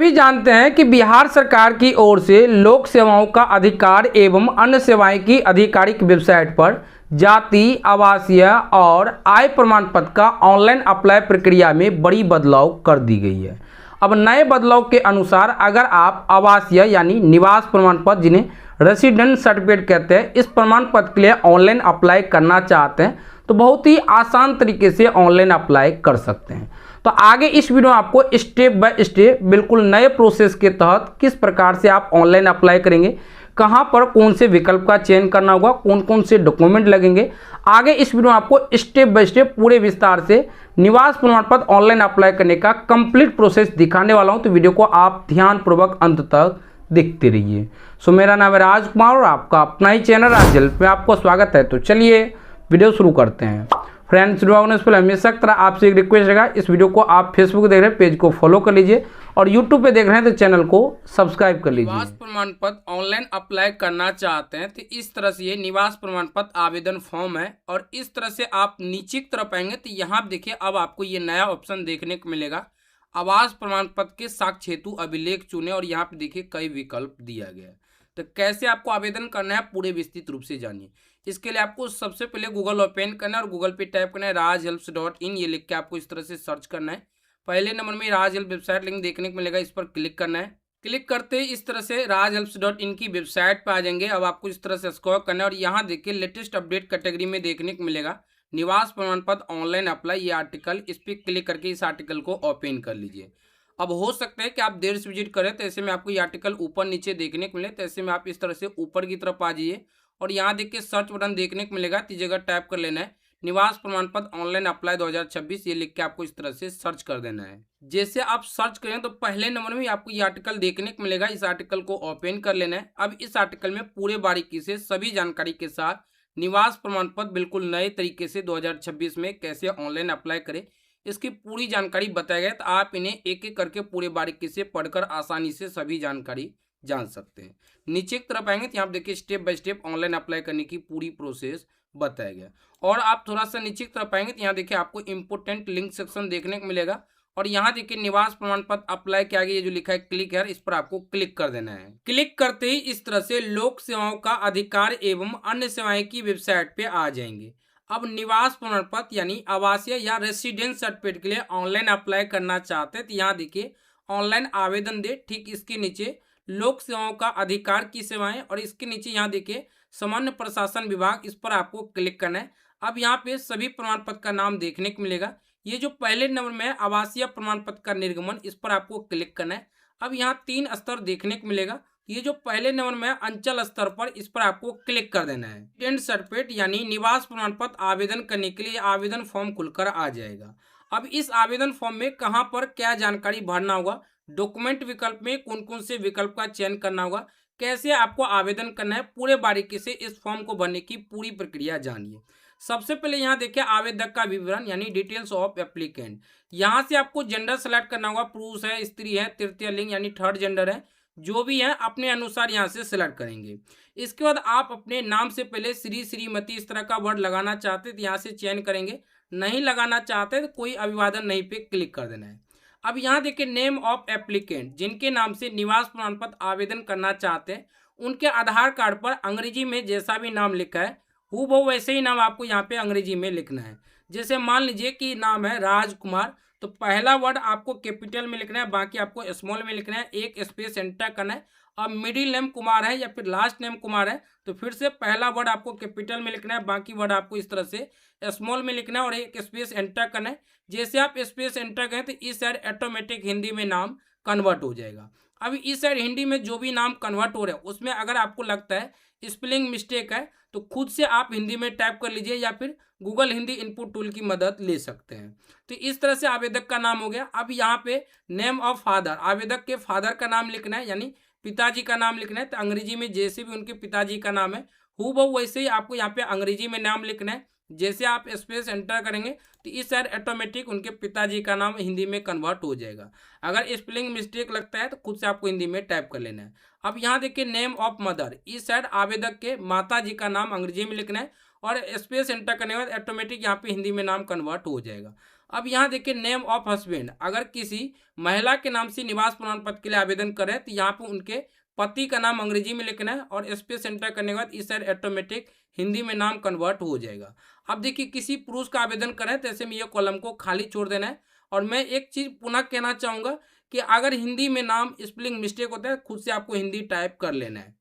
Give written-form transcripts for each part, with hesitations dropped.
सभी जानते हैं कि बिहार सरकार की ओर से लोक सेवाओं का अधिकार एवं अन्य सेवाएं की आधिकारिक वेबसाइट पर जाति, आवासीय और आय प्रमाण पत्र का ऑनलाइन अप्लाई प्रक्रिया में बड़ी बदलाव कर दी गई है। अब नए बदलाव के अनुसार अगर आप आवासीय यानी निवास प्रमाण पत्र, जिन्हें रेसिडेंट सर्टिफिकेट कहते हैं, इस प्रमाण पत्र के लिए ऑनलाइन अप्लाई करना चाहते हैं तो बहुत ही आसान तरीके से ऑनलाइन अप्लाई कर सकते हैं। तो आगे इस वीडियो में आपको स्टेप बाय स्टेप बिल्कुल नए प्रोसेस के तहत किस प्रकार से आप ऑनलाइन अप्लाई करेंगे, कहां पर कौन से विकल्प का चयन करना होगा, कौन कौन से डॉक्यूमेंट लगेंगे, आगे इस वीडियो में आपको स्टेप बाय स्टेप पूरे विस्तार से निवास प्रमाण पत्र ऑनलाइन अप्लाई करने का कंप्लीट प्रोसेस दिखाने वाला हूं। तो वीडियो को आप ध्यानपूर्वक अंत तक देखते रहिए। सो मेरा नाम है राजकुमार और आपका अपना ही चैनल राज हेल्प में आपको स्वागत है। तो चलिए वीडियो शुरू करते हैं। फ्रेंड्स, पहले हमेशा की तरह आपसे एक रिक्वेस्ट रहेगा, इस वीडियो को आप फेसबुक देख रहे हैं पेज को फॉलो कर लीजिए और यूट्यूब पे देख रहे हैं तो चैनल को सब्सक्राइब कर लीजिए। निवास प्रमाण पत्र ऑनलाइन अप्लाई करना चाहते हैं तो इस तरह से ये निवास प्रमाण पत्र आवेदन फॉर्म है और इस तरह से आप नीचे की तरफ आएंगे तो यहाँ देखिए अब आपको ये नया ऑप्शन देखने को मिलेगा, आवास प्रमाण पत्र के साक्ष्य हेतु अभिलेख चुने, और यहाँ पे देखिए कई विकल्प दिया गया है। तो कैसे आपको आवेदन करना है पूरे विस्तृत रूप से जानिए। इसके लिए आपको सबसे पहले गूगल ओपन करना है और गूगल पे टाइप करना है rajhelps.in, ये लिख के आपको इस तरह से सर्च करना है। पहले नंबर में राज हेल्प वेबसाइट लिंक देखने को मिलेगा, इस पर क्लिक करना है। क्लिक करते ही इस तरह से rajhelps.in की वेबसाइट पर आ जाएंगे। अब आपको इस तरह से स्क्रॉल करना है और यहाँ देखिए लेटेस्ट अपडेट कैटेगरी में देखने को मिलेगा निवास प्रमाण पत्र ऑनलाइन अप्लाई, ये आर्टिकल, इस पर क्लिक करके इस आर्टिकल को ओपन कर लीजिए। अब हो सकता है कि आप देर से विजिट करें तो ऐसे में आपको ये आर्टिकल ऊपर नीचे देखने को मिले, तो ऐसे में आप इस तरह से ऊपर की तरफ आ जाइए और यहाँ देखिए सर्च बटन देखने को मिलेगा, तो जगह टाइप कर लेना है निवास प्रमाण पत्र ऑनलाइन अप्लाई 2026, ये लिख के आपको इस तरह से सर्च कर देना है। जैसे आप सर्च करें तो पहले नंबर में आपको ये आर्टिकल देखने को मिलेगा, इस आर्टिकल को ओपन कर लेना है। अब इस आर्टिकल में पूरे बारीकी से सभी जानकारी के साथ निवास प्रमाण पत्र बिल्कुल नए तरीके से 2026 में कैसे ऑनलाइन अप्लाई करें, इसकी पूरी जानकारी बताया गया, तो आप इन्हें एक एक करके पूरे बारीकी से पढ़कर आसानी से सभी जानकारी जान सकते हैं। नीचे की तरफ आएंगे तो यहाँ देखिए step by step online apply करने की पूरी प्रोसेस बताया गया। और आप थोड़ा सा नीचे की तरफ आएंगे तो यहाँ देखिए आपको इंपोर्टेंट लिंक सेक्शन देखने को मिलेगा और यहाँ देखिए निवास प्रमाण पत्र अप्लाई के आगे ये जो लिखा है क्लिक है, इस पर आपको क्लिक कर देना है। क्लिक करते ही इस तरह से लोक सेवाओं का अधिकार एवं अन्य सेवाएं की वेबसाइट पे आ जाएंगे। अब निवास प्रमाण पत्र यानी आवासीय या रेसिडेंट सर्टिफिकेट के लिए ऑनलाइन अप्लाई करना चाहते हैं तो यहाँ देखिए ऑनलाइन आवेदन दे, ठीक इसके नीचे लोक सेवाओं का अधिकार की सेवाएं और इसके नीचे यहाँ देखिए सामान्य प्रशासन विभाग, इस पर आपको क्लिक करना है। अब यहाँ पे सभी प्रमाण पत्र का नाम देखने को मिलेगा। ये जो पहले नंबर में है आवासीय प्रमाण पत्र का निर्गमन, इस पर आपको क्लिक करना है। अब यहाँ 3 स्तर देखने को मिलेगा, ये जो पहले नंबर में है अंचल स्तर पर, इस पर आपको क्लिक कर देना है। रेसिडेंट सर्टिफिकेट यानी निवास प्रमाण पत्र आवेदन करने के लिए आवेदन फॉर्म खुलकर आ जाएगा। अब इस आवेदन फॉर्म में कहां पर क्या जानकारी भरना होगा, डॉक्यूमेंट विकल्प में कौन कौन से विकल्प का चयन करना होगा, कैसे आपको आवेदन करना है, पूरे बारीकी से इस फॉर्म को भरने की पूरी प्रक्रिया जानिए। सबसे पहले यहाँ देखिए आवेदक का विवरण यानी डिटेल्स ऑफ एप्लीकेंट, यहाँ से आपको जेंडर सेलेक्ट करना होगा, पुरुष है, स्त्री है, तृतीय लिंग यानी थर्ड जेंडर है, जो भी है अपने अनुसार यहाँ से सिलेक्ट करेंगे। इसके बाद आप अपने नाम से पहले श्री, श्रीमती इस तरह का वर्ड लगाना चाहते तो यहाँ से चयन करेंगे, नहीं लगाना चाहते तो कोई अभिवादन नहीं पे क्लिक कर देना है। अब यहाँ देखिए नेम ऑफ एप्लीकेंट, जिनके नाम से निवास प्रमाण पत्र आवेदन करना चाहते हैं उनके आधार कार्ड पर अंग्रेजी में जैसा भी नाम लिखा है हूबहू वैसे ही नाम आपको यहाँ पे अंग्रेजी में लिखना है। जैसे मान लीजिए कि नाम है राजकुमार, तो पहला वर्ड आपको कैपिटल में लिखना है, बाकी आपको स्मॉल में लिखना है, एक स्पेस एंटर करना है। अब मिडिल नेम कुमार है या फिर लास्ट नेम कुमार है तो फिर से पहला वर्ड आपको कैपिटल में लिखना है, बाकी वर्ड आपको इस तरह से स्मॉल में लिखना है और एक स्पेस एंटर करना है। जैसे आप स्पेस एंटर करें तो इस साइड ऑटोमेटिक हिंदी में नाम कन्वर्ट हो जाएगा। अब इस साइड हिंदी में जो भी नाम कन्वर्ट हो रहा है उसमें अगर आपको लगता है स्पेलिंग मिस्टेक है तो खुद से आप हिंदी में टाइप कर लीजिए या फिर गूगल हिंदी इनपुट टूल की मदद ले सकते हैं। तो इस तरह से आवेदक का नाम हो गया। अब यहाँ पे नेम ऑफ फादर, आवेदक के फादर का नाम लिखना है यानी पिताजी का नाम लिखना है, तो अंग्रेजी में जैसे भी उनके पिताजी का नाम है हूबहू वैसे ही आपको यहाँ पे अंग्रेजी में नाम लिखना है। जैसे आप स्पेस एंटर करेंगे तो इस साइड ऑटोमेटिक उनके पिताजी का नाम हिंदी में कन्वर्ट हो जाएगा। अगर स्पेलिंग मिस्टेक लगता है तो खुद से आपको हिंदी में टाइप कर लेना है। अब यहाँ देखिए नेम ऑफ मदर, इस साइड आवेदक के माता जी का नाम अंग्रेजी में लिखना है और स्पेस एंटर करने के बाद ऑटोमेटिक यहाँ पे हिंदी में नाम कन्वर्ट हो जाएगा। अब यहाँ देखिए नेम ऑफ हस्बैंड, अगर किसी महिला के नाम से निवास प्रमाण पत्र के लिए आवेदन करें तो यहाँ पे उनके पति का नाम अंग्रेजी में लिखना है और स्पेस एंटर करने के बाद इस साइड ऑटोमेटिक हिंदी में नाम कन्वर्ट हो जाएगा। अब देखिए किसी पुरुष का आवेदन करें तो ऐसे में ये कॉलम को खाली छोड़ देना है। और मैं एक चीज़ पुनः कहना चाहूँगा कि अगर हिंदी में नाम स्पेलिंग मिस्टेक होता है खुद से आपको हिंदी टाइप कर लेना है।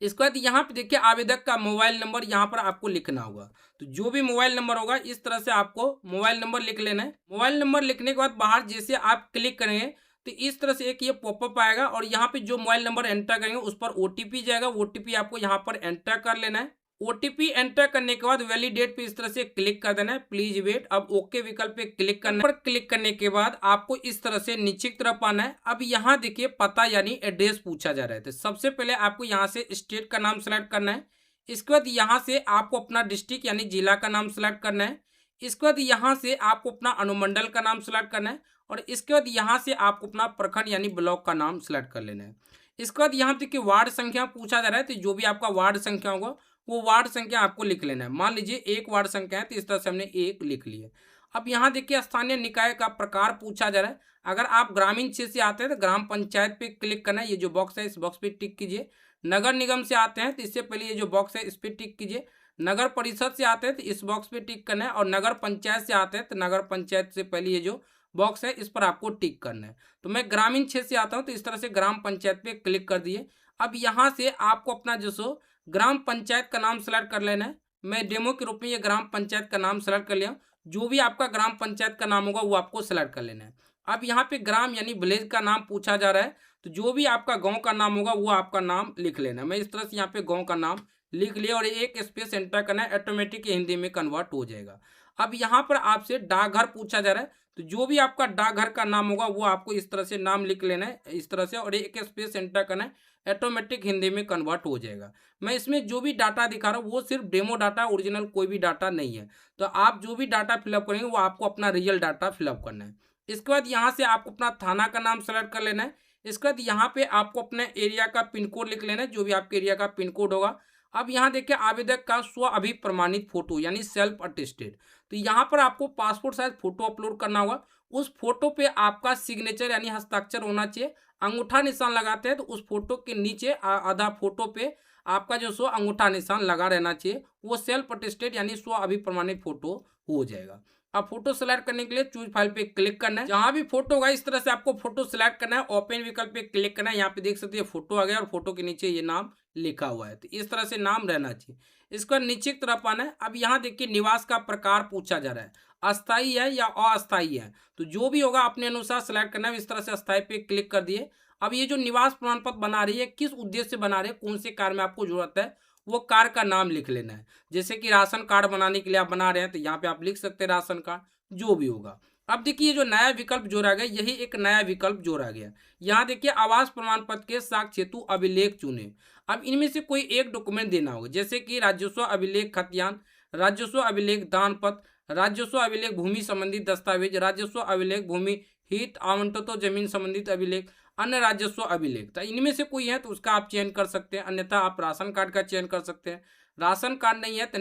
इसके बाद यहाँ पे देखिए आवेदक का मोबाइल नंबर यहाँ पर आपको लिखना होगा। तो जो भी मोबाइल नंबर होगा इस तरह से आपको मोबाइल नंबर लिख लेना है। मोबाइल नंबर लिखने के बाद बाहर जैसे आप क्लिक करेंगे तो इस तरह से एक ये पॉपअप आएगा और यहाँ पे जो मोबाइल नंबर एंटर करेंगे उस पर ओटीपी जाएगा। ओटीपी आपको यहाँ पर एंटर कर लेना है। ओटीपी एंटर करने के बाद वैलिडेट पे इस तरह से क्लिक कर देना है, प्लीज वेट। अब ओके विकल्प पे क्लिक करना है। पर क्लिक करने के बाद आपको इस तरह से नीचे की तरफ आना है। अब यहाँ देखिए पता यानी एड्रेस पूछा जा रहा है। तो सबसे पहले आपको यहाँ से स्टेट का नाम सेलेक्ट करना है। इसके बाद यहाँ से आपको अपना डिस्ट्रिक्ट यानी जिला का नाम सेलेक्ट करना है। इसके बाद यहाँ से आपको अपना अनुमंडल का नाम सेलेक्ट करना है और इसके बाद यहाँ से आपको अपना प्रखंड यानी ब्लॉक का नाम सेलेक्ट कर लेना है। इसके बाद यहाँ देखिए वार्ड संख्या पूछा जा रहा है। तो जो भी आपका वार्ड संख्या होगा वो वार्ड संख्या आपको लिख लेना है। मान लीजिए एक वार्ड संख्या है तो इस तरह से हमने एक लिख लिया। अब यहाँ देखिए स्थानीय निकाय का प्रकार पूछा जा रहा है। अगर आप ग्रामीण क्षेत्र से आते हैं तो ग्राम पंचायत पे क्लिक करना है। ये जो बॉक्स है इस बॉक्स पे टिक कीजिए। नगर निगम से आते हैं तो इससे पहले ये जो बॉक्स है इस पर टिक कीजिए। नगर परिषद से आते हैं तो इस बॉक्स पे टिक करना है और नगर पंचायत से आते हैं तो नगर पंचायत से पहले ये जो बॉक्स है इस पर आपको टिक करना है। तो मैं ग्रामीण क्षेत्र से आता हूँ तो इस तरह से ग्राम पंचायत पे क्लिक कर दिए। अब यहाँ से आपको अपना जो सो ग्राम पंचायत का नाम सेलेक्ट कर लेना है। मैं डेमो के रूप में ये ग्राम पंचायत का नाम सेलेक्ट कर लिया। जो भी आपका ग्राम पंचायत का नाम होगा वो आपको सेलेक्ट कर लेना है। अब यहाँ पे ग्राम यानी विलेज का नाम पूछा जा रहा है। तो जो भी आपका गांव का नाम होगा वो आपका नाम लिख लेना है। मैं इस तरह से यहाँ पे गांव का नाम लिख लिया और एक स्पेस एंटर करना है, ऑटोमेटिक हिंदी में कन्वर्ट हो जाएगा। अब यहाँ पर आपसे डाकघर पूछा जा रहा है। तो जो भी आपका डाकघर का नाम होगा वो आपको इस तरह से नाम लिख लेना है इस तरह से और एक स्पेस एंटर करना है, ऑटोमेटिक हिंदी में कन्वर्ट हो जाएगा। मैं इसमें जो भी डाटा दिखा रहा हूँ वो सिर्फ डेमो डाटा, ओरिजिनल कोई भी डाटा नहीं है। तो आप जो भी डाटा फिलअप करेंगे वो आपको अपना रियल डाटा फिलअप करना है। इसके बाद यहाँ से आपको अपना थाना का नाम सेलेक्ट कर लेना है। इसके बाद यहाँ पे आपको अपने एरिया का पिन कोड लिख लेना है, जो भी आपके एरिया का पिन कोड होगा। अब यहाँ देखिए आवेदक का स्व अभिप्रमाणित फोटो यानी सेल्फ अटेस्टेड। तो यहाँ पर आपको पासपोर्ट साइज फोटो अपलोड करना होगा। उस फोटो पे आपका सिग्नेचर यानी हस्ताक्षर होना चाहिए। अंगूठा निशान लगाते हैं तो उस फोटो के नीचे आधा फोटो पे आपका जो सो अंगूठा निशान लगा रहना चाहिए। वो सेल्फ अटेस्टेड यानी स्व अभिप्रमाणित फोटो हो जाएगा। अब फोटो सेलेक्ट करने के लिए चूज फाइल पे क्लिक करना है। जहां भी फोटो होगा इस तरह से आपको फोटो सेलेक्ट करना है। ओपन विकल्प पे क्लिक करना है। यहाँ पे देख सकते हैं फोटो आ गया और फोटो के नीचे ये नाम लिखा हुआ है। तो इस तरह से नाम रहना चाहिए। इसका नीचे की तरफ आना है। अब यहाँ देखिए निवास का प्रकार पूछा जा रहा है, अस्थाई है या अस्थाई है। तो जो भी होगा अपने अनुसार सेलेक्ट करना है। इस तरह से अस्थाई पे क्लिक कर दिए। अब ये जो निवास प्रमाण पत्र बना रही है किस उद्देश्य से बना रही है, कौन से कार्य में आपको जरूरत है, वो कार्य का नाम लिख लेना है। जैसे कि राशन कार्ड बनाने के लिए आप बना रहे हैं तो यहाँ पे आप लिख सकते हैं राशन कार्ड, जो भी होगा। अब देखिए ये जो नया विकल्प जोड़ा गया यही एक नया विकल्प जोड़ा गया। यहाँ देखिए आवास प्रमाण पत्र के साक्ष्य हेतु अभिलेख चुने। अब इनमें से कोई एक डॉक्यूमेंट देना होगा, जैसे कि राजस्व अभिलेख खतियान, राजस्व अभिलेख दान पत्र, राजस्व अभिलेख भूमि संबंधित दस्तावेज, राजस्व अभिलेख भूमि हित आवंटन जमीन संबंधित अभिलेख, अन्य राजस्व अभिलेख। तो इनमें से कोई है तो उसका आप चयन कर सकते हैं, अन्यथा आप राशन कार्ड का चयन कर सकते हैं। राशन कार्ड नहीं है तो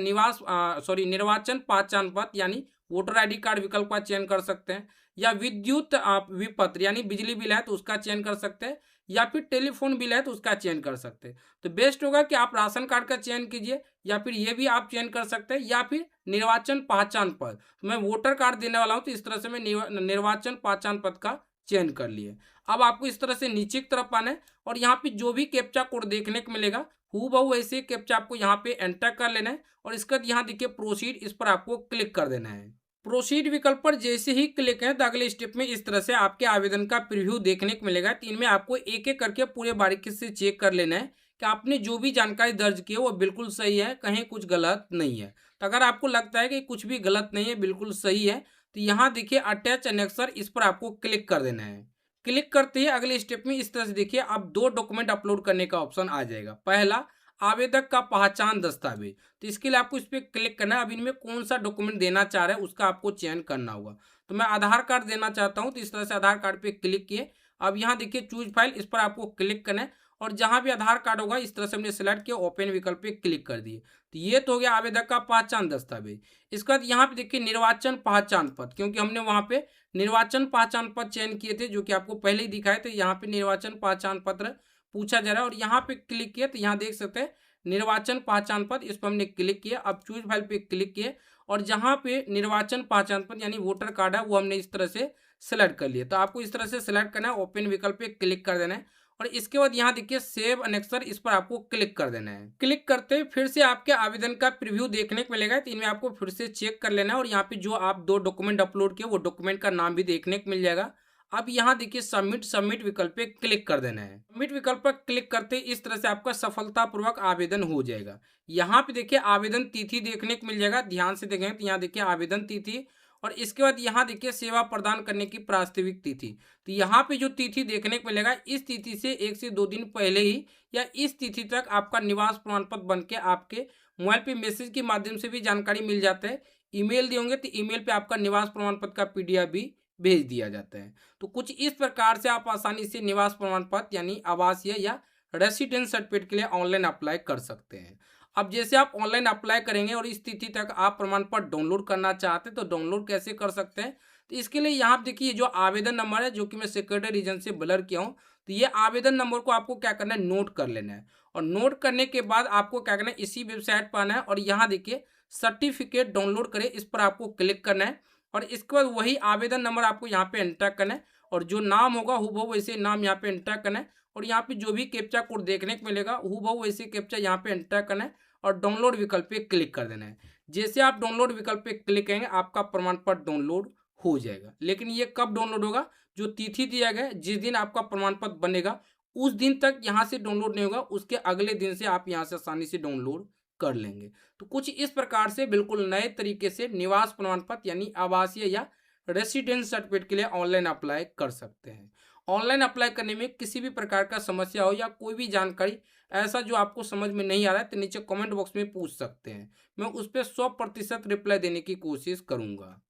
निर्वाचन पहचान पत्र यानी वोटर आईडी कार्ड विकल्प का चयन कर सकते हैं, या विद्युत विपत्र यानी बिजली बिल है तो उसका चयन कर सकते हैं, या फिर टेलीफोन बिल है तो उसका चयन कर सकते हैं। तो बेस्ट होगा कि आप राशन कार्ड का चयन कीजिए, या फिर ये भी आप चयन कर सकते हैं, या फिर निर्वाचन पहचान पत्र। तो मैं वोटर कार्ड देने वाला हूँ तो इस तरह से मैं निर्वाचन पहचान पत्र का चयन कर लिए। अब आपको इस तरह से नीचे की तरफ आना है और यहाँ पे जो भी कैप्चा कोड देखने को मिलेगा हूबहू ऐसे कैप्चा आपको यहाँ पे एंटर कर लेना है और इसके बाद यहाँ देखिए प्रोसीड, इस पर आपको क्लिक कर देना है। प्रोसीड विकल्प पर जैसे ही क्लिक है तो अगले स्टेप में इस तरह से आपके आवेदन का प्रीव्यू देखने को मिलेगा। तो इनमें आपको एक एक करके पूरे बारीकी से चेक कर लेना है कि आपने जो भी जानकारी दर्ज की है वो बिल्कुल सही है, कहीं कुछ गलत नहीं है। तो अगर आपको लगता है कि कुछ भी गलत नहीं है, बिल्कुल सही है, तो यहाँ देखिए अटैच एनेक्सर, इस पर आपको क्लिक कर देना है। क्लिक करते ही अगले स्टेप में इस तरह से देखिए अब 2 डॉक्यूमेंट अपलोड करने का ऑप्शन आ जाएगा। पहला आवेदक का पहचान दस्तावेज, तो इसके लिए आपको इस पर क्लिक करना है। अब इनमें कौन सा डॉक्यूमेंट देना चाह रहे हैं उसका आपको चयन करना होगा। तो मैं आधार कार्ड देना चाहता हूँ तो इस तरह से आधार कार्ड पे क्लिक किए। अब यहाँ देखिए चूज फाइल, इस पर आपको क्लिक करना है और जहाँ भी आधार कार्ड होगा इस तरह से हमने सेलेक्ट किया, ओपन विकल्प पे क्लिक कर दिए। तो ये तो हो गया आवेदक का पहचान दस्तावेज। इसके बाद यहाँ पे देखिए निर्वाचन पहचान पत्र, क्योंकि हमने वहाँ पे निर्वाचन पहचान पत्र चयन किए थे जो कि आपको पहले ही दिखाए थे। यहाँ पे निर्वाचन पहचान पत्र पूछा जा रहा है और यहाँ पे क्लिक किया तो यहाँ देख सकते हैं निर्वाचन पहचान पत्र, इस पर हमने क्लिक किया। अब चूज फाइल पे क्लिक किए और जहाँ पे निर्वाचन पहचान पत्र यानी वोटर कार्ड है वो हमने इस तरह से सेलेक्ट कर लिया। तो आपको इस तरह से सेलेक्ट करना है, ओपन विकल्प पे क्लिक कर देना है और इसके बाद यहाँ देखिए सेव अनेक्सर, इस पर आपको क्लिक कर देना है। क्लिक करते ही फिर से आपके आवेदन का प्रीव्यू देखने को मिलेगा, तो इनमें आपको फिर से चेक कर लेना है और यहाँ पे जो आप 2 डॉक्यूमेंट अपलोड किए वो डॉक्यूमेंट का नाम भी देखने को मिल जाएगा। अब यहाँ देखिए सबमिट विकल्प पे क्लिक कर देना है। सबमिट विकल्प पर क्लिक करते ही इस तरह से आपका सफलतापूर्वक आवेदन हो जाएगा। यहाँ पे देखिए आवेदन तिथि देखने को मिल जाएगा, ध्यान से देखें तो यहाँ देखिए आवेदन तिथि और इसके बाद यहाँ देखिए सेवा प्रदान करने की प्रास्ताविक तिथि। तो यहाँ पे जो तिथि देखने को मिलेगा इस तिथि से 1 से 2 दिन पहले ही या इस तिथि तक आपका निवास प्रमाण पत्र बन के आपके मोबाइल पे मैसेज के माध्यम से भी जानकारी मिल जाता है। ईमेल दिए होंगे तो ईमेल पे आपका निवास प्रमाण पत्र का पीडीएफ भी भेज दिया जाता है। तो कुछ इस प्रकार से आप आसानी से निवास प्रमाण पत्र यानी आवासीय या रेसिडेंस सर्टिफिकेट के लिए ऑनलाइन अप्लाई कर सकते हैं। अब जैसे आप ऑनलाइन अप्लाई करेंगे और इस तिथि तक आप प्रमाण पत्र डाउनलोड करना चाहते हैं तो डाउनलोड कैसे कर सकते हैं, तो इसके लिए यहाँ देखिए जो आवेदन नंबर है जो कि मैं सेक्रेटरी रीजन से ब्लर किया हूँ, तो ये आवेदन नंबर को आपको क्या करना है नोट कर लेना है और नोट करने के बाद आपको क्या करना है इसी वेबसाइट पर आना है और यहाँ देखिए सर्टिफिकेट डाउनलोड करें, इस पर आपको क्लिक करना है और इसके बाद वही आवेदन नंबर आपको यहाँ पे एंटर करना है और जो नाम होगा हूबहू वैसे नाम यहाँ पे एंटर करना है और यहाँ पे जो भी कैप्चा कोड देखने को मिलेगा हूबहू वैसे कैप्चा यहाँ पे एंटर करना है और डाउनलोड विकल्प पे क्लिक कर देना है। जैसे आप डाउनलोड विकल्प पे क्लिक करेंगे आपका प्रमाण पत्र डाउनलोड हो जाएगा। लेकिन ये कब डाउनलोड होगा, जो तिथि दिया गया जिस दिन आपका प्रमाण पत्र बनेगा उस दिन तक यहाँ से डाउनलोड नहीं होगा, उसके अगले दिन से आप यहाँ से आसानी से डाउनलोड कर लेंगे। तो कुछ इस प्रकार से बिल्कुल नए तरीके से निवास प्रमाण पत्र यानी आवासीय या रेसिडेंस सर्टिफिकेट के लिए ऑनलाइन अप्लाई कर सकते हैं। ऑनलाइन अप्लाई करने में किसी भी प्रकार का समस्या हो या कोई भी जानकारी ऐसा जो आपको समझ में नहीं आ रहा है तो नीचे कमेंट बॉक्स में पूछ सकते हैं, मैं उस पर 100% रिप्लाई देने की कोशिश करूंगा।